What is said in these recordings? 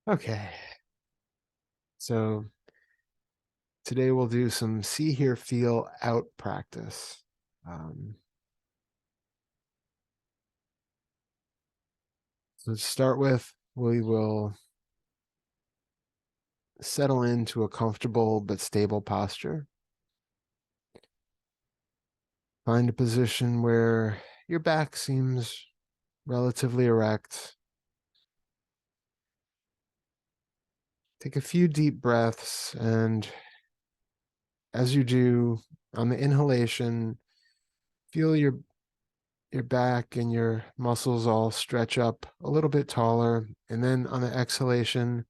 Okay, so today we'll do some see, hear, feel out practice. Um, so to start with, we will settle into a comfortable but stable posture. Find a position where your back seems relatively erect. Take a few deep breaths, and as you do, on the inhalation, feel your back and your muscles all stretch up a little bit taller. And then on the exhalation,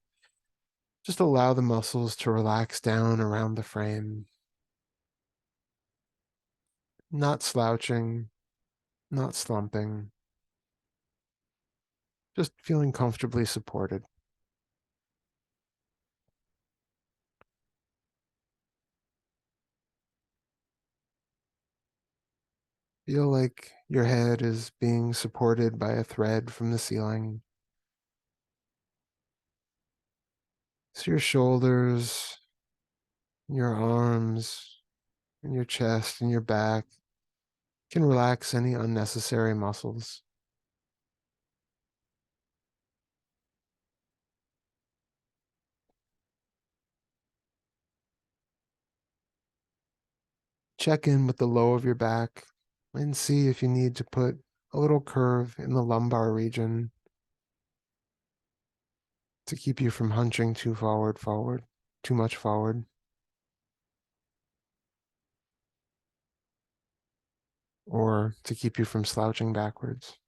just allow the muscles to relax down around the frame, not slouching, not slumping, just feeling comfortably supported. Feel like your head is being supported by a thread from the ceiling. So your shoulders, your arms, and your chest and your back can relax any unnecessary muscles. Check in with the low of your back and see if you need to put a little curve in the lumbar region to keep you from hunching too much forward, or to keep you from slouching backwards.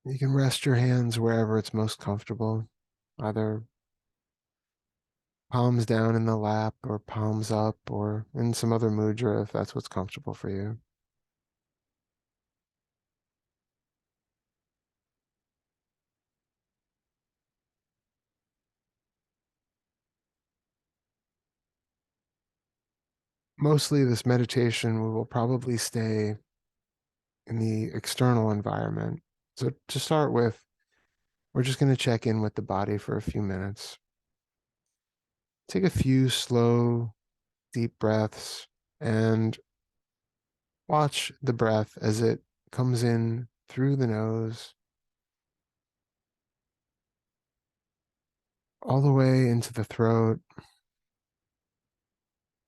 You can rest your hands wherever it's most comfortable, either palms down in the lap or palms up or in some other mudra if that's what's comfortable for you. Mostly this meditation we will probably stay in the external environment. So to start with, we're just going to check in with the body for a few minutes. Take a few slow, deep breaths and watch the breath as it comes in through the nose, all the way into the throat,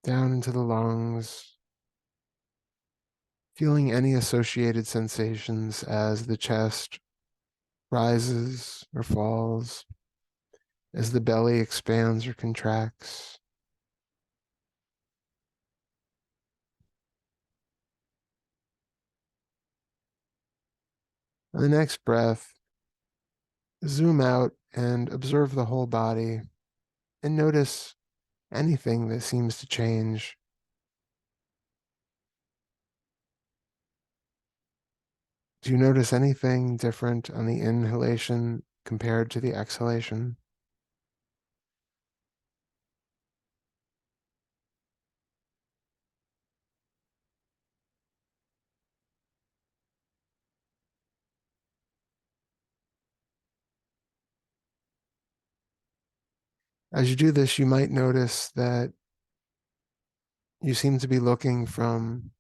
down into the lungs, feeling any associated sensations as the chest rises or falls, as the belly expands or contracts. On the next breath, zoom out and observe the whole body and notice anything that seems to change. Do you notice anything different on the inhalation compared to the exhalation? As you do this, you might notice that you seem to be looking from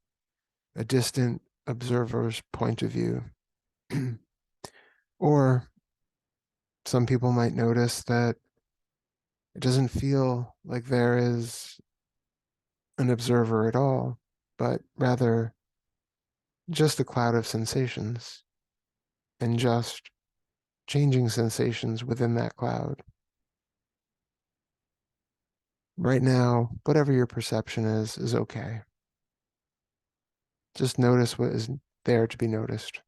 a distant observer's point of view. Or some people might notice that it doesn't feel like there is an observer at all, but rather just a cloud of sensations and just changing sensations within that cloud. Right now, whatever your perception is okay. Just notice what is there to be noticed.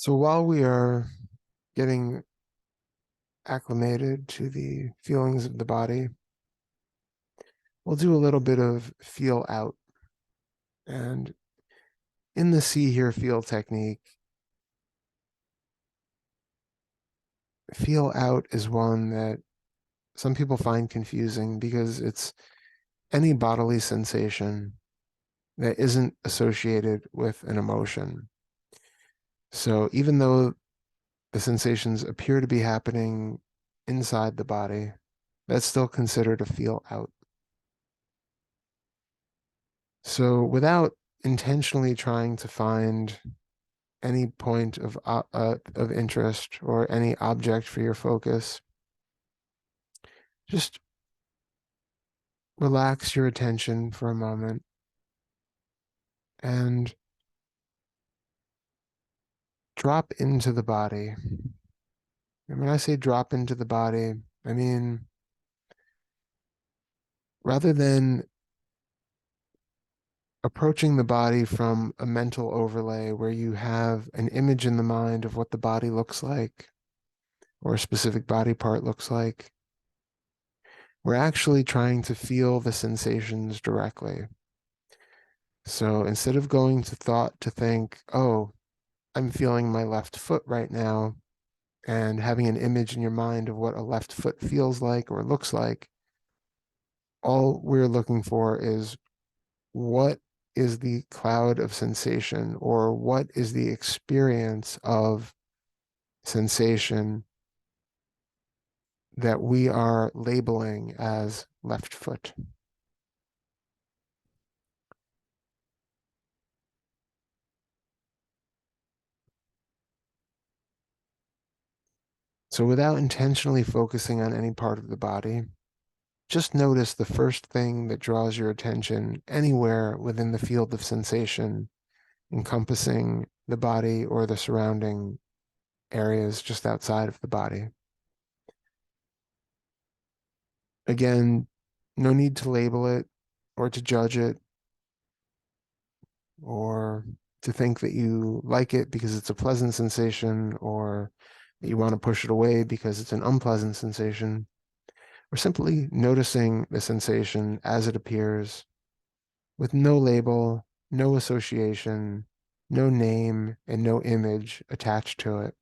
So while we are getting acclimated to the feelings of the body, we'll do a little bit of feel out. And in the see, hear, feel technique, feel out is one that some people find confusing because it's any bodily sensation that isn't associated with an emotion. So even though the sensations appear to be happening inside the body, that's still considered a feel out. So without intentionally trying to find any point of interest or any object for your focus, just relax your attention for a moment and drop into the body. And when I say drop into the body, I mean rather than approaching the body from a mental overlay where you have an image in the mind of what the body looks like or a specific body part looks like, we're actually trying to feel the sensations directly. So instead of going to thought to think, oh, I'm feeling my left foot right now, and having an image in your mind of what a left foot feels like or looks like, all we're looking for is what is the cloud of sensation or what is the experience of sensation that we are labeling as left foot. So without intentionally focusing on any part of the body, just notice the first thing that draws your attention anywhere within the field of sensation encompassing the body or the surrounding areas just outside of the body. Again, no need to label it or to judge it or to think that you like it because it's a pleasant sensation or that you want to push it away because it's an unpleasant sensation. Or simply noticing the sensation as it appears with no label, no association, no name, and no image attached to it.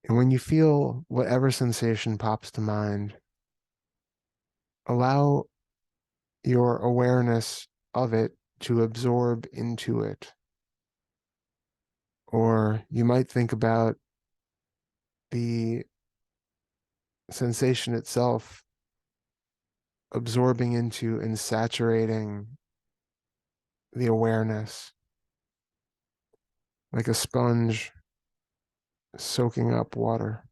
And when you feel whatever sensation pops to mind, allow your awareness of it to absorb into it. Or you might think about the sensation itself absorbing into and saturating the awareness like a sponge soaking up water.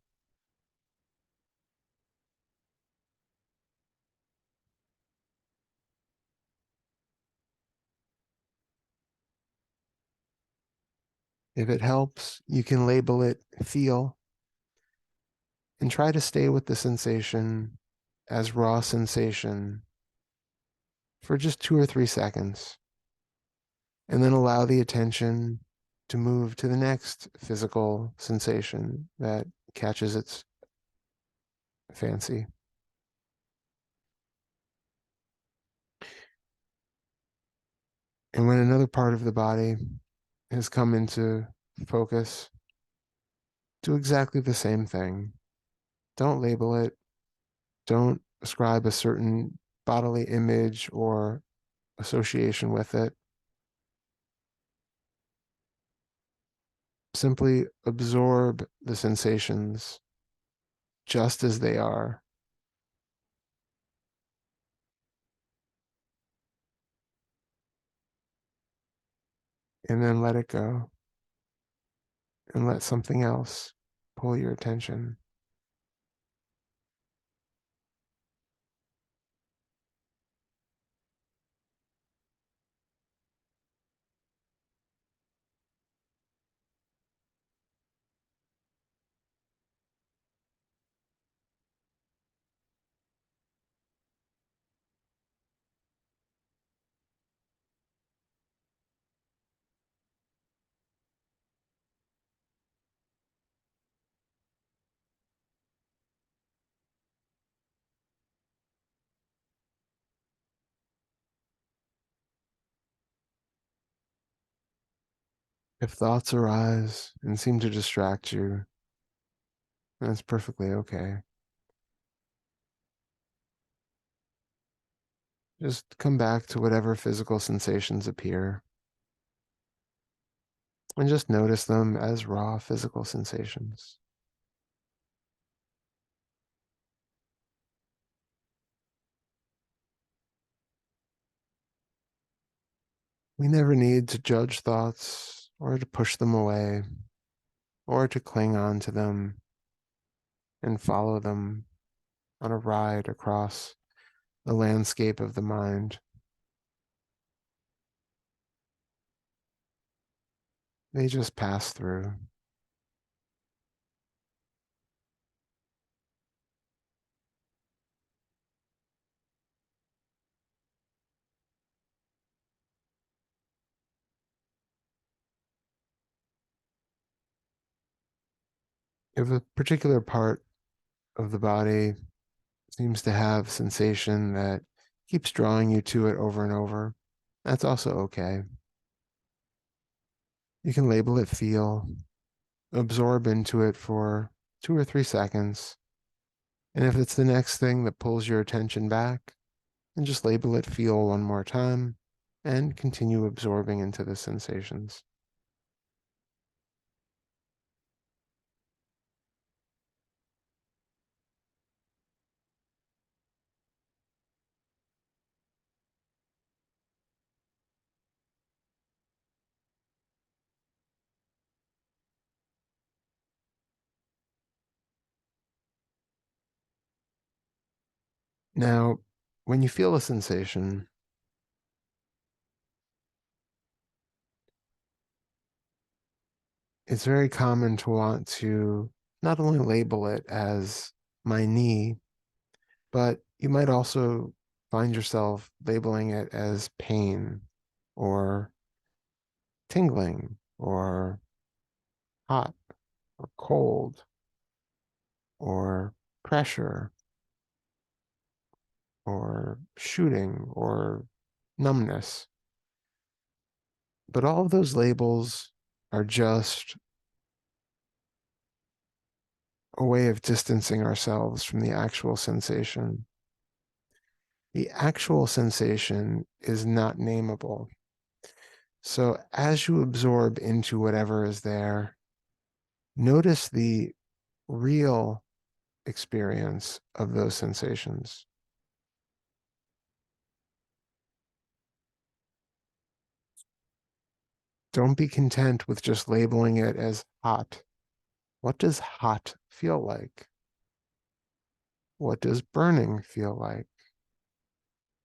If it helps, you can label it feel and try to stay with the sensation as raw sensation for just 2 or 3 seconds, and then allow the attention to move to the next physical sensation that catches its fancy. And when another part of the body has come into focus, do exactly the same thing. Don't label it. Don't ascribe a certain bodily image or association with it. Simply absorb the sensations just as they are, and then let it go and let something else pull your attention. If thoughts arise and seem to distract you, that's perfectly okay. Just come back to whatever physical sensations appear and just notice them as raw physical sensations. We never need to judge thoughts or to push them away or to cling on to them and follow them on a ride across the landscape of the mind. They just pass through. If a particular part of the body seems to have sensation that keeps drawing you to it over and over, that's also okay. You can label it feel, absorb into it for 2 or 3 seconds. And if it's the next thing that pulls your attention back, then just label it feel one more time and continue absorbing into the sensations. Now, when you feel a sensation, it's very common to want to not only label it as my knee, but you might also find yourself labeling it as pain or tingling or hot or cold or pressure or shooting or numbness. But all of those labels are just a way of distancing ourselves from the actual sensation. The actual sensation is not nameable. So as you absorb into whatever is there, notice the real experience of those sensations. Don't be content with just labeling it as hot. What does hot feel like? What does burning feel like?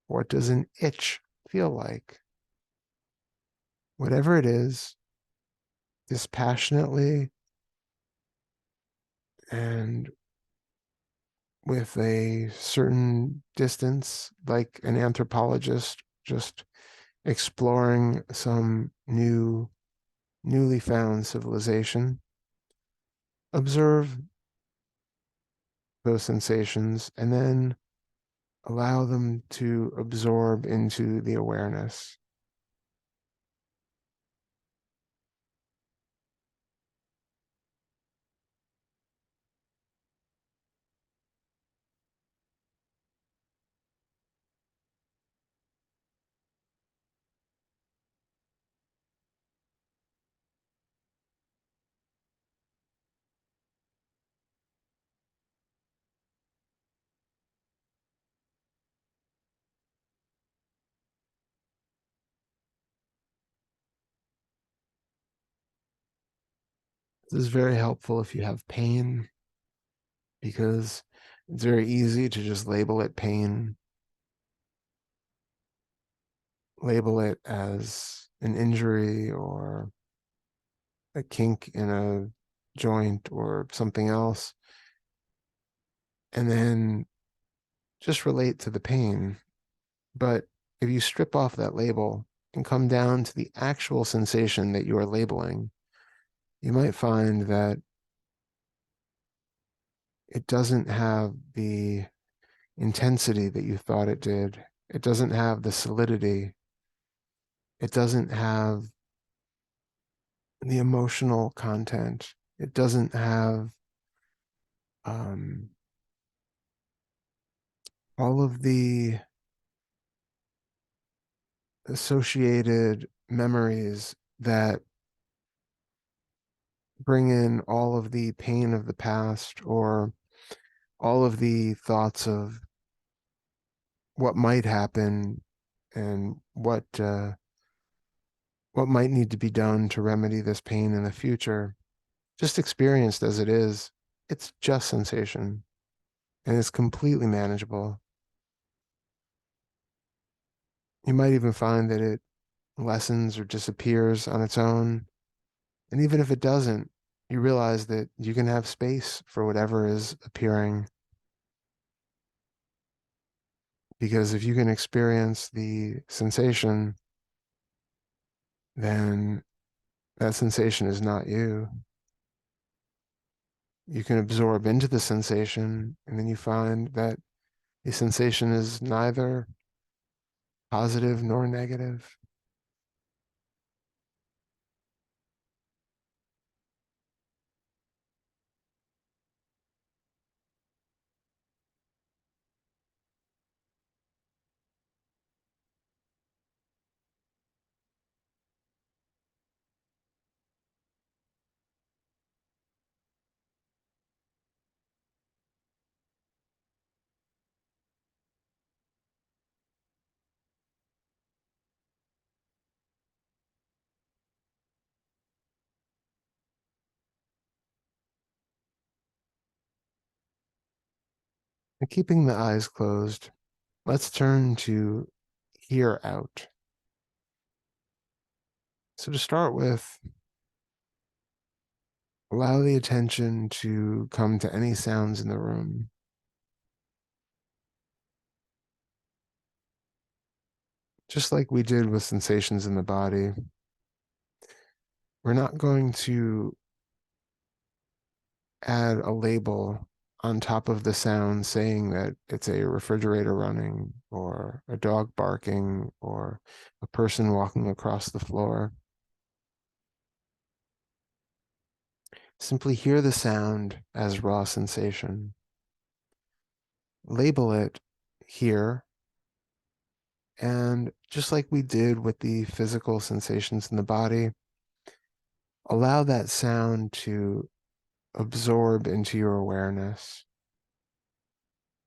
What does an itch feel like? Whatever it is, dispassionately and with a certain distance, like an anthropologist just exploring some newly found civilization. Observe those sensations and then allow them to absorb into the awareness. This is very helpful if you have pain because it's very easy to just label it pain, label it as an injury or a kink in a joint or something else, and then just relate to the pain. But if you strip off that label and come down to the actual sensation that you are labeling, you might find that it doesn't have the intensity that you thought it did. It doesn't have the solidity. It doesn't have the emotional content. It doesn't have um, all of the associated memories that bring in all of the pain of the past or all of the thoughts of what might happen and what might need to be done to remedy this pain in the future. Just experienced as it is, it's just sensation and it's completely manageable. You might even find that it lessens or disappears on its own. And even if it doesn't, you realize that you can have space for whatever is appearing. Because if you can experience the sensation, then that sensation is not you. You can absorb into the sensation, and then you find that the sensation is neither positive nor negative. And keeping the eyes closed, let's turn to hear out. So to start with, allow the attention to come to any sounds in the room. Just like we did with sensations in the body, we're not going to add a label on top of the sound saying that it's a refrigerator running or a dog barking or a person walking across the floor. Simply hear the sound as raw sensation. Label it here, and just like we did with the physical sensations in the body, allow that sound to absorb into your awareness.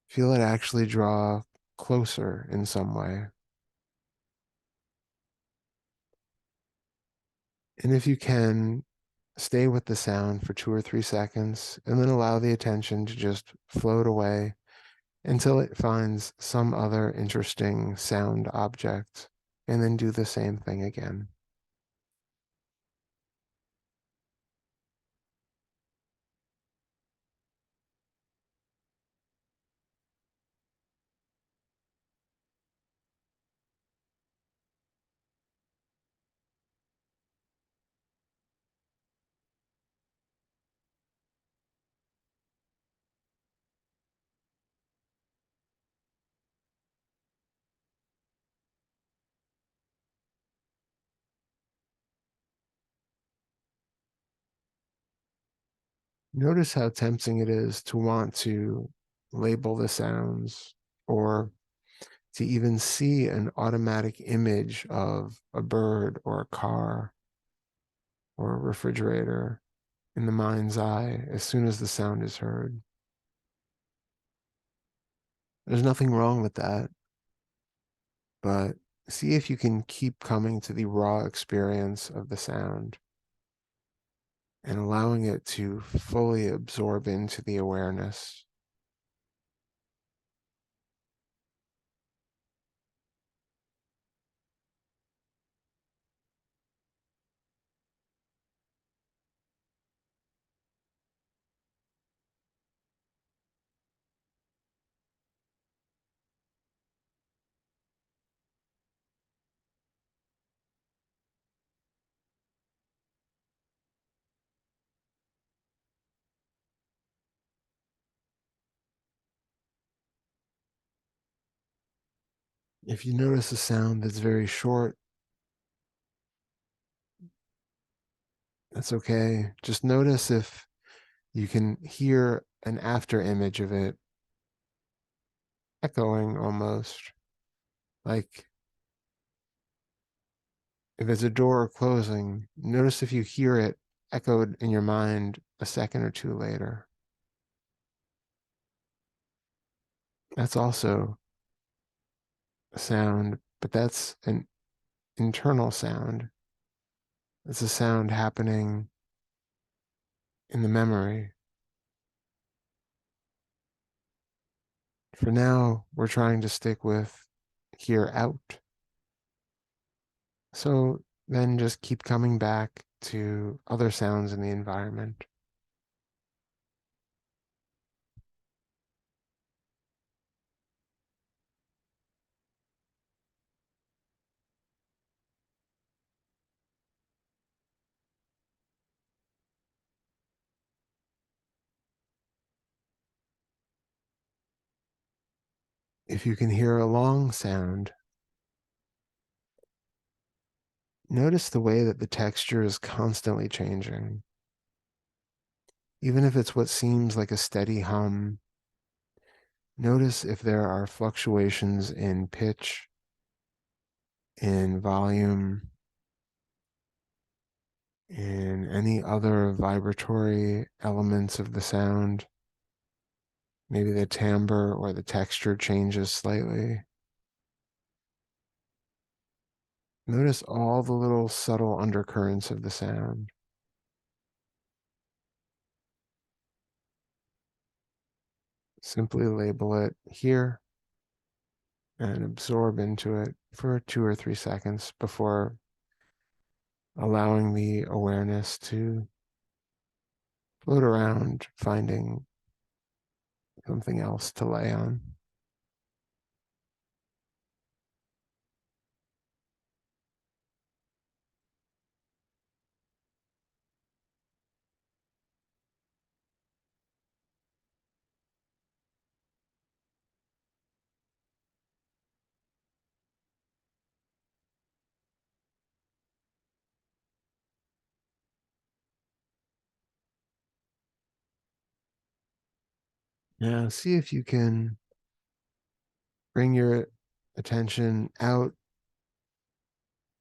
Feel it actually draw closer in some way. And if you can, stay with the sound for 2 or 3 seconds and then allow the attention to just float away until it finds some other interesting sound object, and then do the same thing again. Notice how tempting it is to want to label the sounds or to even see an automatic image of a bird or a car or a refrigerator in the mind's eye as soon as the sound is heard. There's nothing wrong with that, but see if you can keep coming to the raw experience of the sound and allowing it to fully absorb into the awareness. If you notice a sound that's very short, That's okay. Just notice if you can hear an after image of it echoing almost. Like if it's a door closing, notice if you hear it echoed in your mind a second or two later. That's also a sound, but that's an internal sound. It's a sound happening in the memory. For now, we're trying to stick with hear out. So then just keep coming back to other sounds in the environment. If you can hear a long sound, notice the way that the texture is constantly changing. Even if it's what seems like a steady hum, notice if there are fluctuations in pitch, in volume, in any other vibratory elements of the sound. Maybe the timbre or the texture changes slightly. Notice all the little subtle undercurrents of the sound. Simply label it here and absorb into it for 2 or 3 seconds before allowing the awareness to float around, finding something else to lay on. Now, see if you can bring your attention out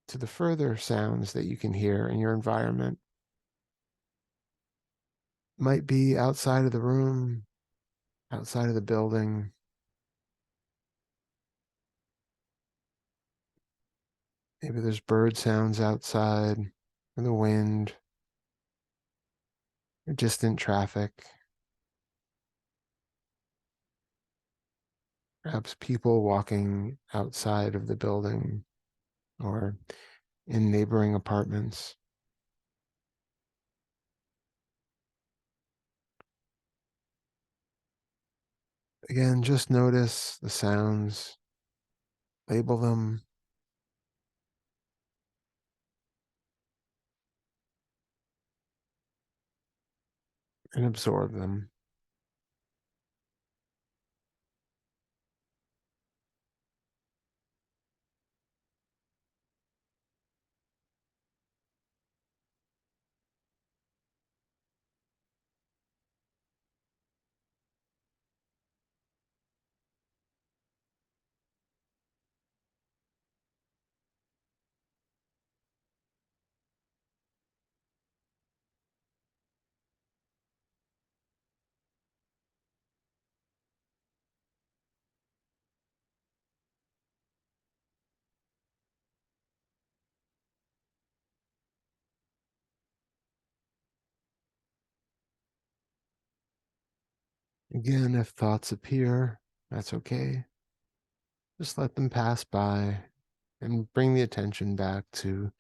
to the further sounds that you can hear in your environment. Might be outside of the room, outside of the building. Maybe there's bird sounds outside, or the wind, or distant traffic. Perhaps people walking outside of the building or in neighboring apartments. Again, just notice the sounds, label them, and absorb them. Again, if thoughts appear, that's okay. Just let them pass by and bring the attention back to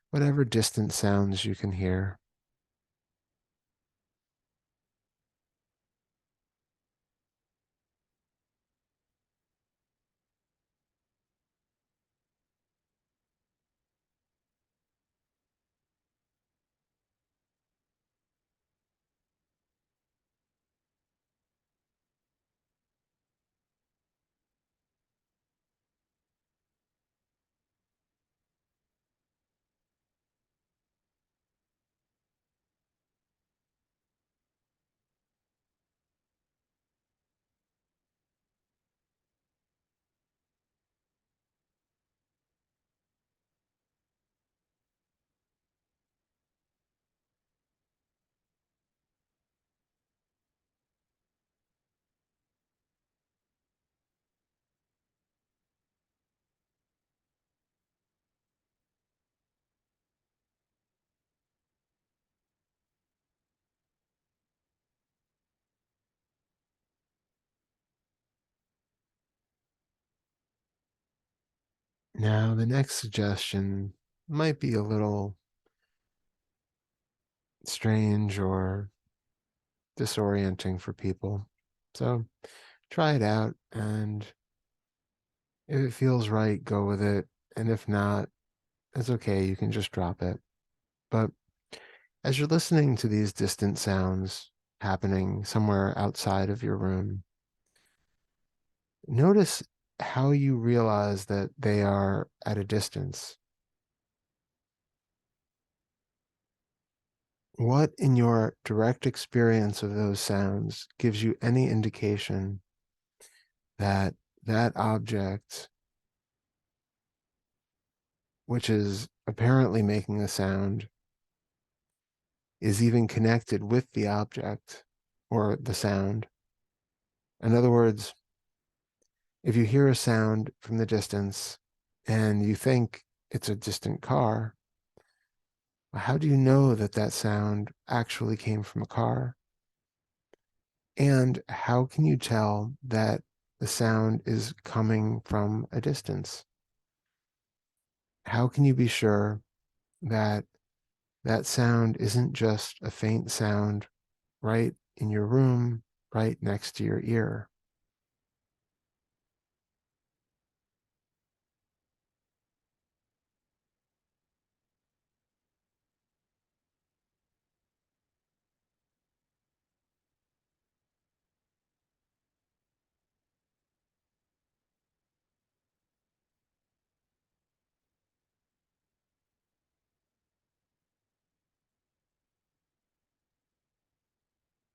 whatever distant sounds you can hear. Now, the next suggestion might be a little strange or disorienting for people. So try it out, and if it feels right, go with it. And if not, it's okay. You can just drop it. But as you're listening to these distant sounds happening somewhere outside of your room, notice how you realize that they are at a distance. What in your direct experience of those sounds gives you any indication that that object, which is apparently making the sound, is even connected with the object or the sound? In other words, if you hear a sound from the distance and you think it's a distant car, how do you know that that sound actually came from a car? And how can you tell that the sound is coming from a distance? How can you be sure that that sound isn't just a faint sound right in your room, right next to your ear?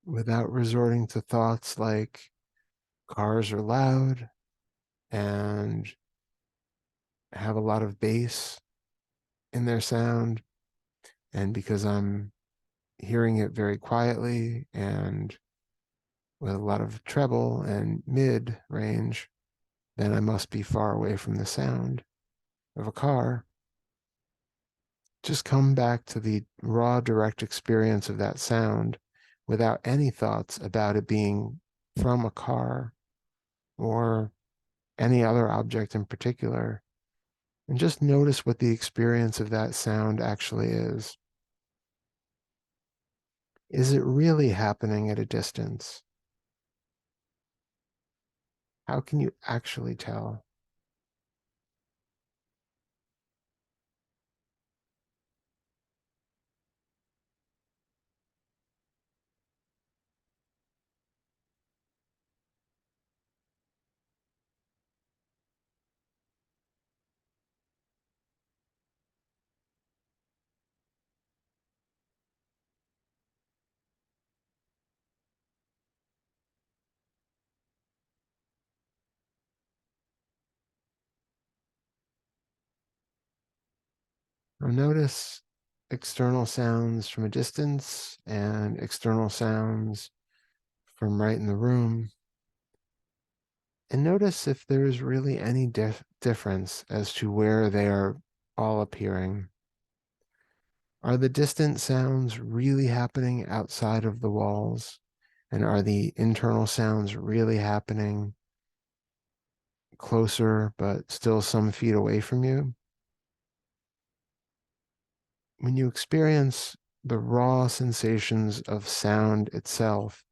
Without resorting to thoughts like cars are loud and have a lot of bass in their sound. And because I'm hearing it very quietly and with a lot of treble and mid range, then I must be far away from the sound of a car. Just come back to the raw, direct experience of that sound without any thoughts about it being from a car or any other object in particular. And just notice what the experience of that sound actually is. Is it really happening at a distance? How can you actually tell? Now notice external sounds from a distance and external sounds from right in the room. And notice if there is really any difference as to where they are all appearing. Are the distant sounds really happening outside of the walls? And are the internal sounds really happening closer, but still some feet away from you? When you experience the raw sensations of sound itself,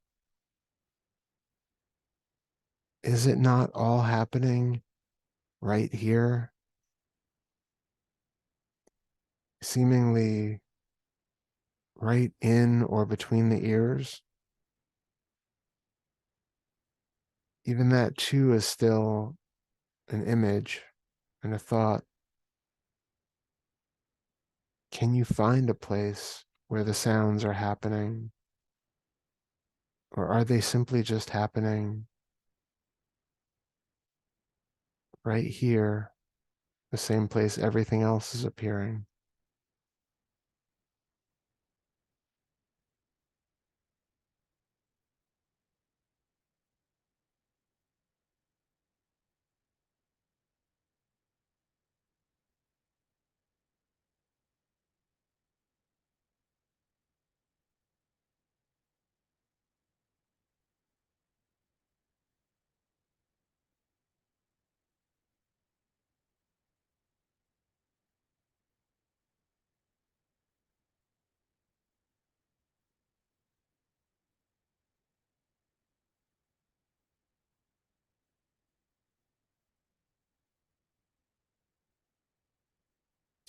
is it not all happening right here, seemingly right in or between the ears? Even that too is still an image and a thought. Can you find a place where the sounds are happening? Or are they simply just happening right here, the same place everything else is appearing?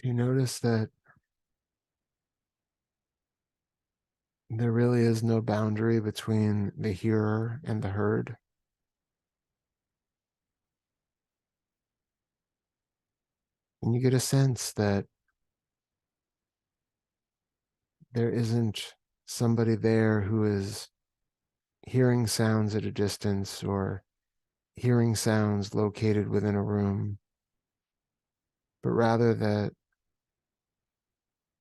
You notice that there really is no boundary between the hearer and the heard. And you get a sense that there isn't somebody there who is hearing sounds at a distance or hearing sounds located within a room, but rather that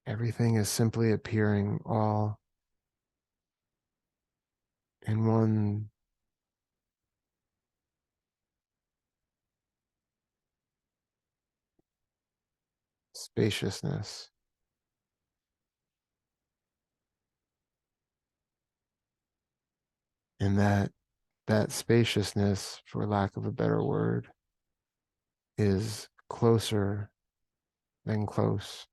everything is simply appearing all in one spaciousness. And that spaciousness, for lack of a better word, is closer than close.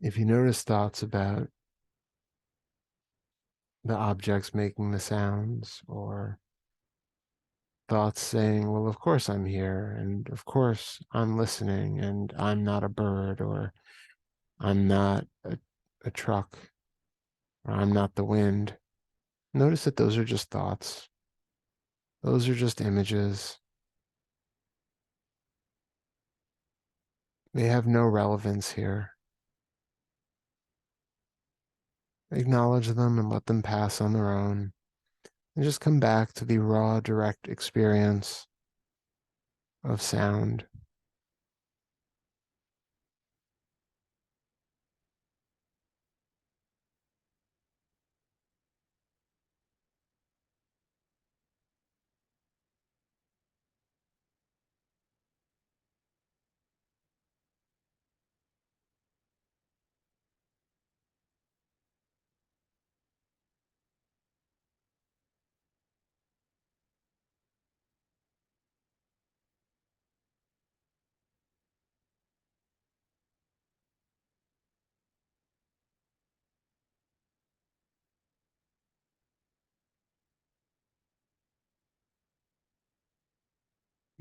If you notice thoughts about the objects making the sounds, or thoughts saying, well, of course I'm here, and of course I'm listening, and I'm not a bird, or I'm not a truck, or I'm not the wind. Notice that those are just thoughts. Those are just images. They have no relevance here. Acknowledge them and let them pass on their own, and just come back to the raw, direct experience of sound.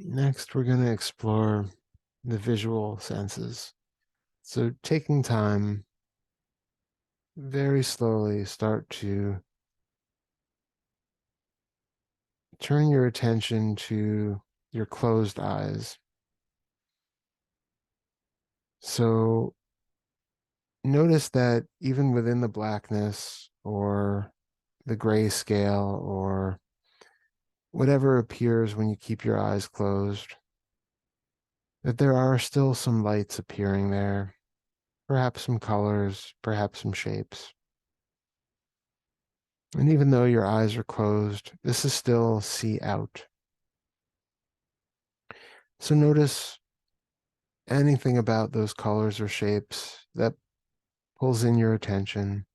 Next, we're going to explore the visual senses. So, taking time, very slowly start to turn your attention to your closed eyes. So, notice that even within the blackness or the grayscale or whatever appears when you keep your eyes closed, that there are still some lights appearing there, perhaps some colors, perhaps some shapes. And even though your eyes are closed, this is still see out. So notice anything about those colors or shapes that pulls in your attention.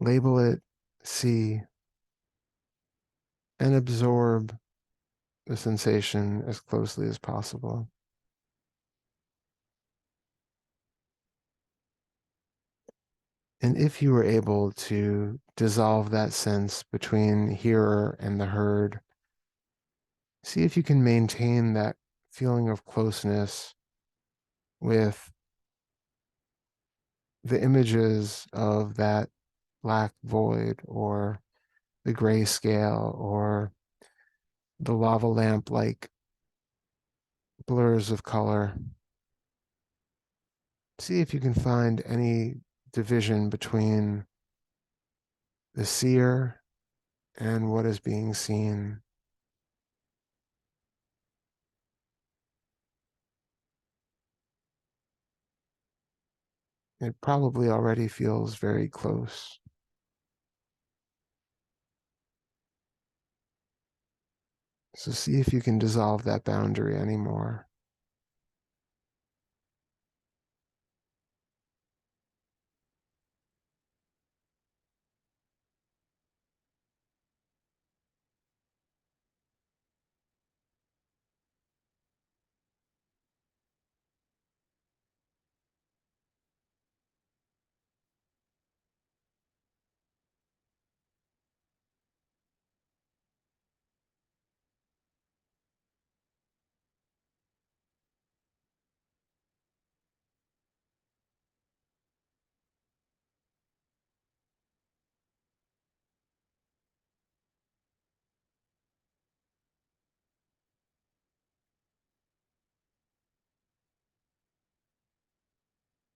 Label it see and absorb the sensation as closely as possible. And if you were able to dissolve that sense between hearer and the heard, see if you can maintain that feeling of closeness with the images of that black void or the grayscale or the lava lamp like blurs of color. See if you can find any division between the seer and what is being seen. It probably already feels very close. So see if you can dissolve that boundary anymore.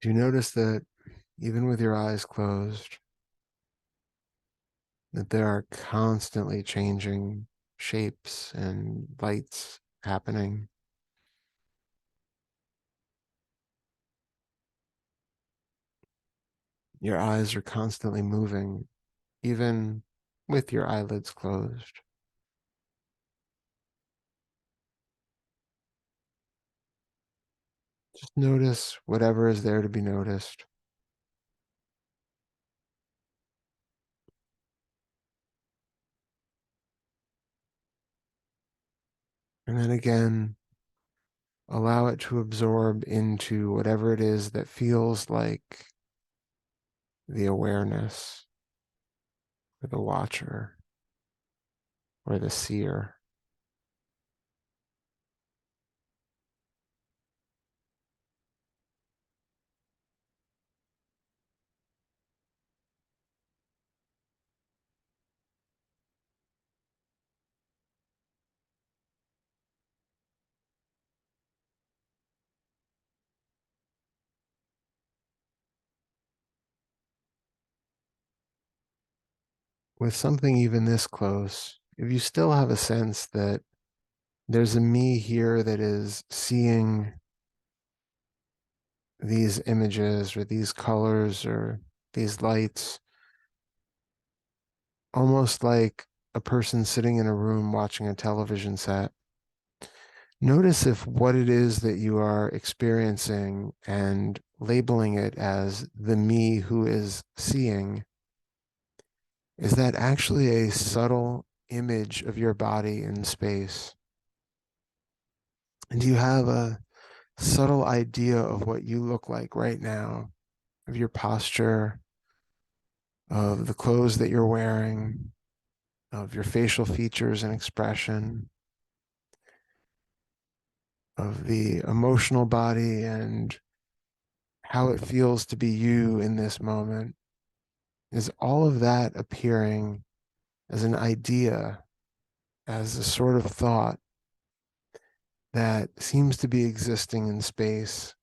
Do you notice that even with your eyes closed, that there are constantly changing shapes and lights happening? Your eyes are constantly moving, even with your eyelids closed. Just notice whatever is there to be noticed. And then again, allow it to absorb into whatever it is that feels like the awareness or the watcher or the seer. With something even this close, if you still have a sense that there's a me here that is seeing these images or these colors or these lights, almost like a person sitting in a room watching a television set. Notice if what it is that you are experiencing and labeling it as the me who is seeing, is that actually a subtle image of your body in space? And do you have a subtle idea of what you look like right now, of your posture, of the clothes that you're wearing, of your facial features and expression, of the emotional body and how it feels to be you in this moment? Is all of that appearing as an idea, as a sort of thought that seems to be existing in space,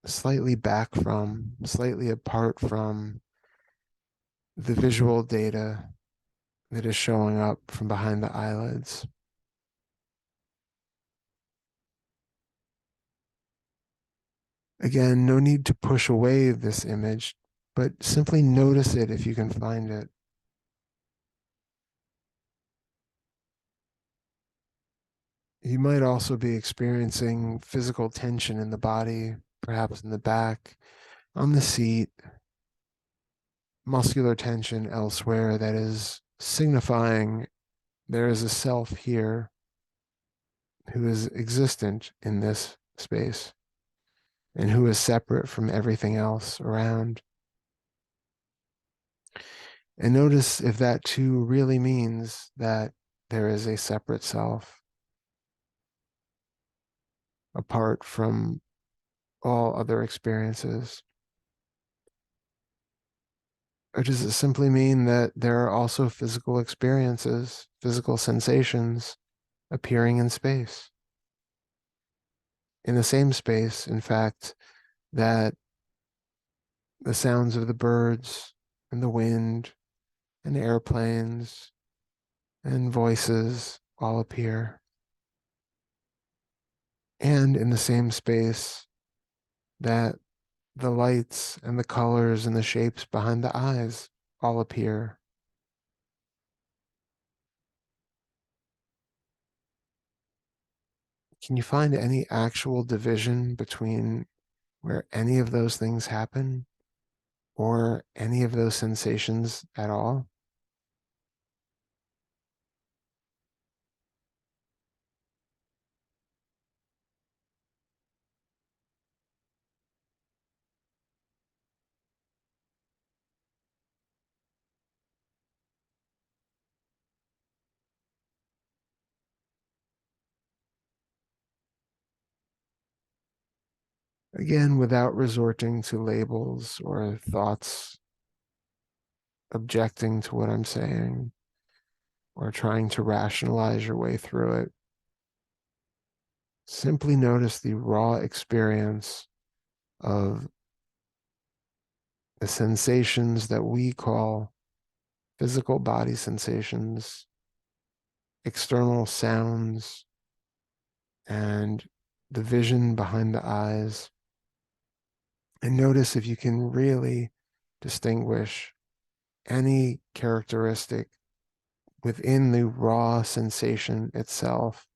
slightly back from, slightly apart from the visual data that is showing up from behind the eyelids? Again, no need to push away this image, but simply notice it if you can find it. You might also be experiencing physical tension in the body, perhaps in the back, on the seat, muscular tension elsewhere that is signifying there is a self here who is existent in this space and who is separate from everything else around. And notice if that too really means that there is a separate self apart from all other experiences. Or does it simply mean that there are also physical experiences, physical sensations appearing in space? In the same space, in fact, that the sounds of the birds and the wind and airplanes and voices all appear. And in the same space that the lights and the colors and the shapes behind the eyes all appear. Can you find any actual division between where any of those things happen or any of those sensations at all? Again, without resorting to labels or thoughts objecting to what I'm saying or trying to rationalize your way through it. Simply notice the raw experience of the sensations that we call physical body sensations, external sounds, and the vision behind the eyes. And notice if you can really distinguish any characteristic within the raw sensation itself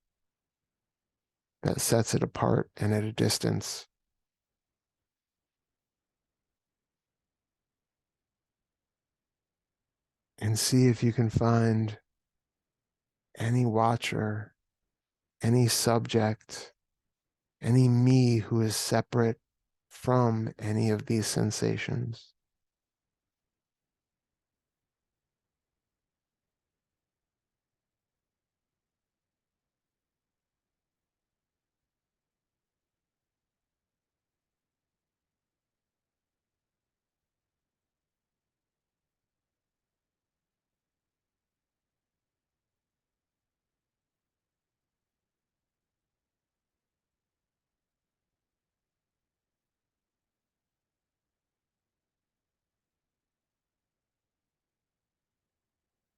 that sets it apart and at a distance. And see if you can find any watcher, any subject, any me who is separate from any of these sensations.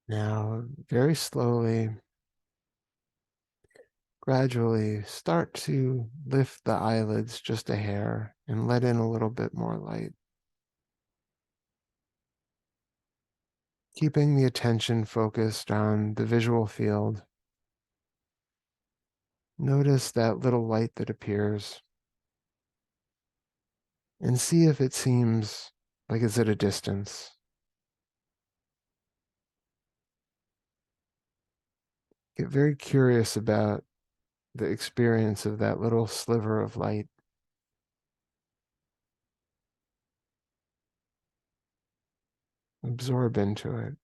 Now, very slowly, gradually start to lift the eyelids just a hair and let in a little bit more light, keeping the attention focused on the visual field. Notice that little light that appears and see if it seems like it's at a distance. Get very curious about the experience of that little sliver of light. Absorb into it.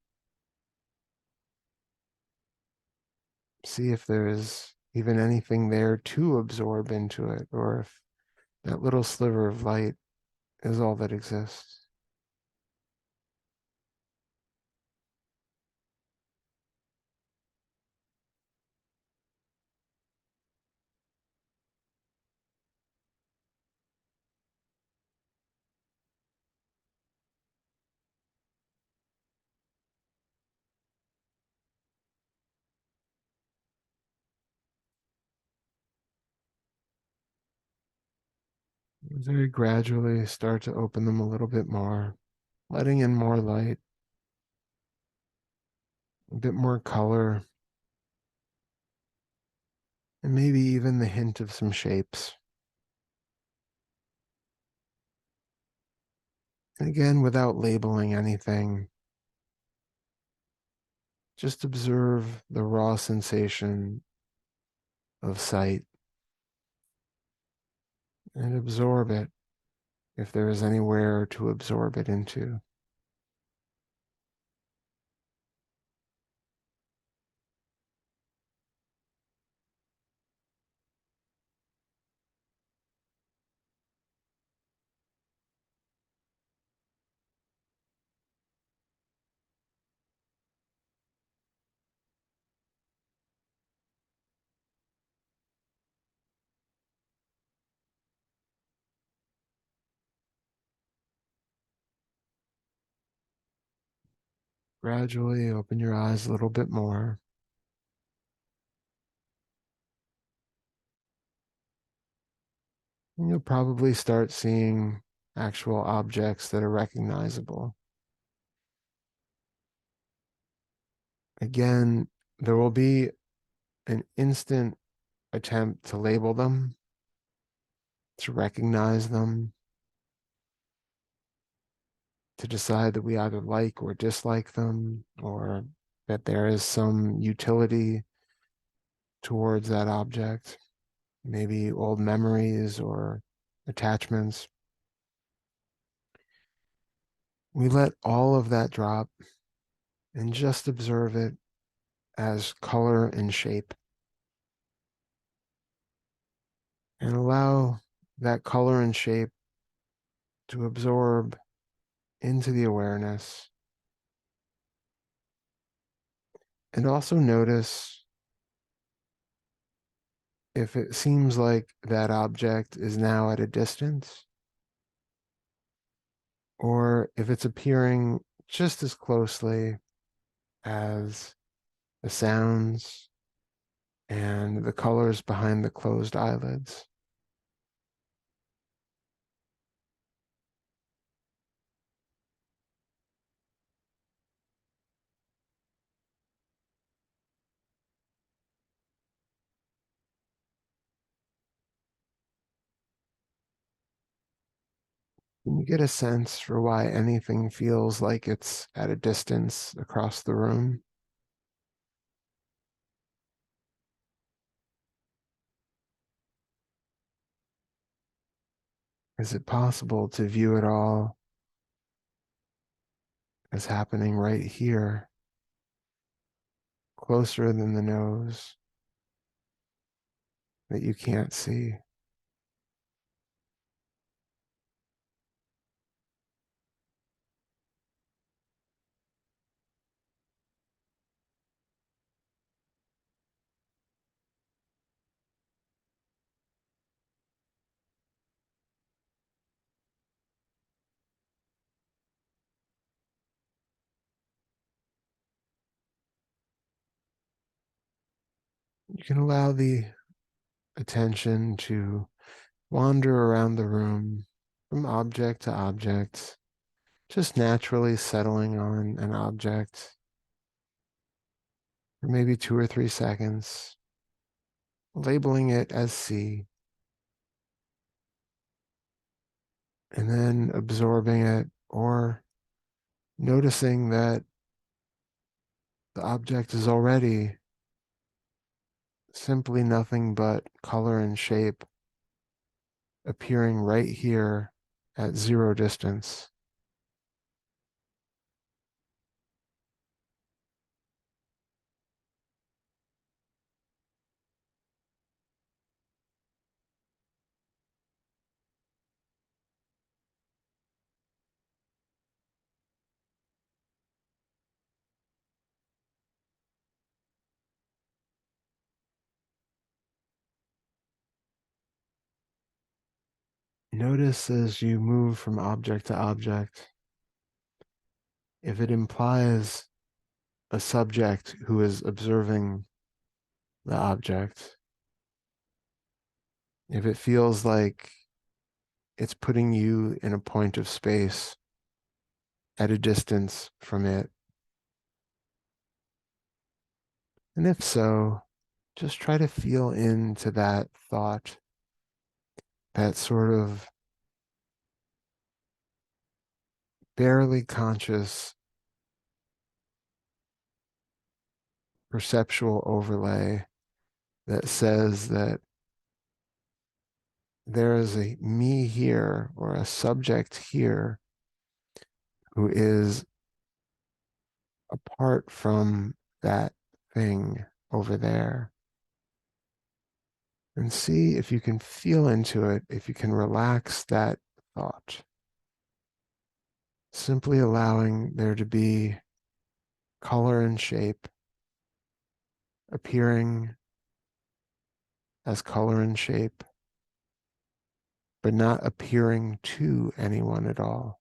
See if there is even anything there to absorb into it, or if that little sliver of light is all that exists. Very gradually start to open them a little bit more, letting in more light, a bit more color, and maybe even the hint of some shapes. And again, without labeling anything, just observe the raw sensation of sight and absorb it if there is anywhere to absorb it into. Gradually open your eyes a little bit more. And you'll probably start seeing actual objects that are recognizable. Again, there will be an instant attempt to label them, to recognize them, to decide that we either like or dislike them, or that there is some utility towards that object, maybe old memories or attachments. We let all of that drop and just observe it as color and shape, and allow that color and shape to absorb into the awareness. And also notice if it seems like that object is now at a distance, or if it's appearing just as closely as the sounds and the colors behind the closed eyelids. Can you get a sense for why anything feels like it's at a distance across the room? Is it possible to view it all as happening right here, closer than the nose, that you can't see? You can allow the attention to wander around the room from object to object, just naturally settling on an object for maybe 2 or 3 seconds, labeling it as C, and then absorbing it or noticing that the object is already simply nothing but color and shape appearing right here at zero distance. Notice as you move from object to object, if it implies a subject who is observing the object, if it feels like it's putting you in a point of space at a distance from it. And if so, just try to feel into that thought, that sort of barely conscious perceptual overlay that says that there is a me here or a subject here who is apart from that thing over there. And see if you can feel into it, if you can relax that thought. Simply allowing there to be color and shape appearing as color and shape, but not appearing to anyone at all.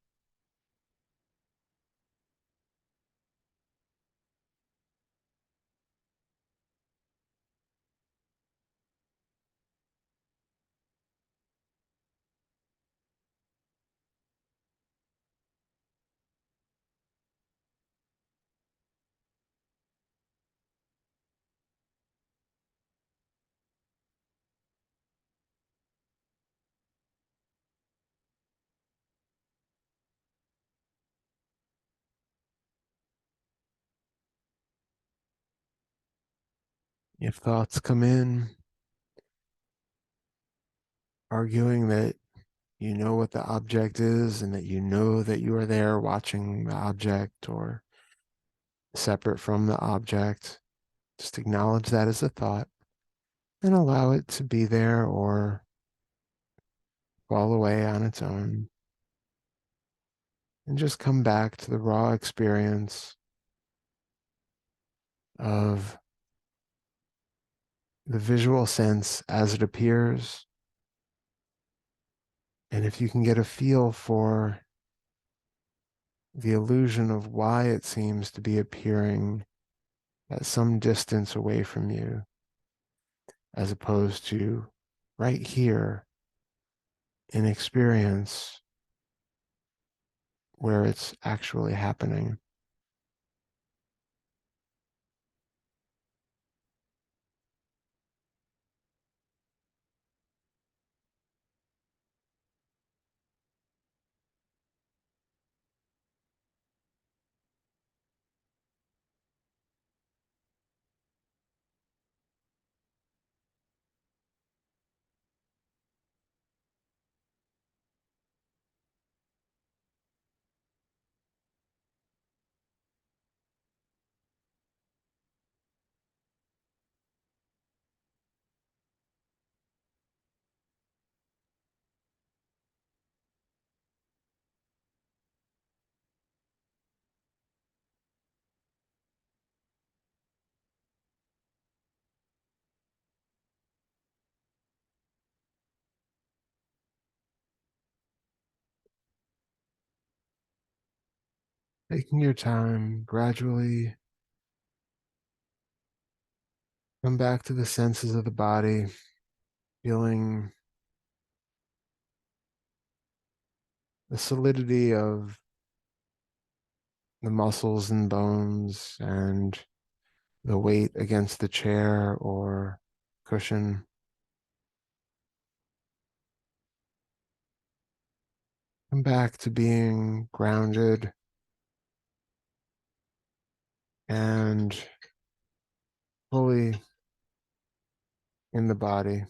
If thoughts come in, arguing that you know what the object is and that you know that you are there watching the object or separate from the object, just acknowledge that as a thought and allow it to be there or fall away on its own. And just come back to the raw experience of the visual sense as it appears. And if you can get a feel for the illusion of why it seems to be appearing at some distance away from you, as opposed to right here in experience where it's actually happening. Taking your time, gradually come back to the senses of the body, feeling the solidity of the muscles and bones and the weight against the chair or cushion. Come back to being grounded and fully in the body.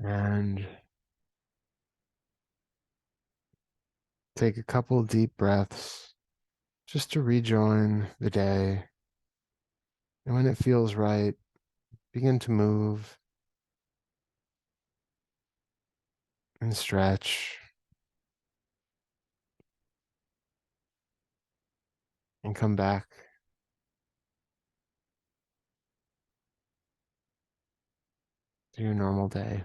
And take a couple deep breaths just to rejoin the day. And when it feels right, begin to move and stretch and come back to your normal day.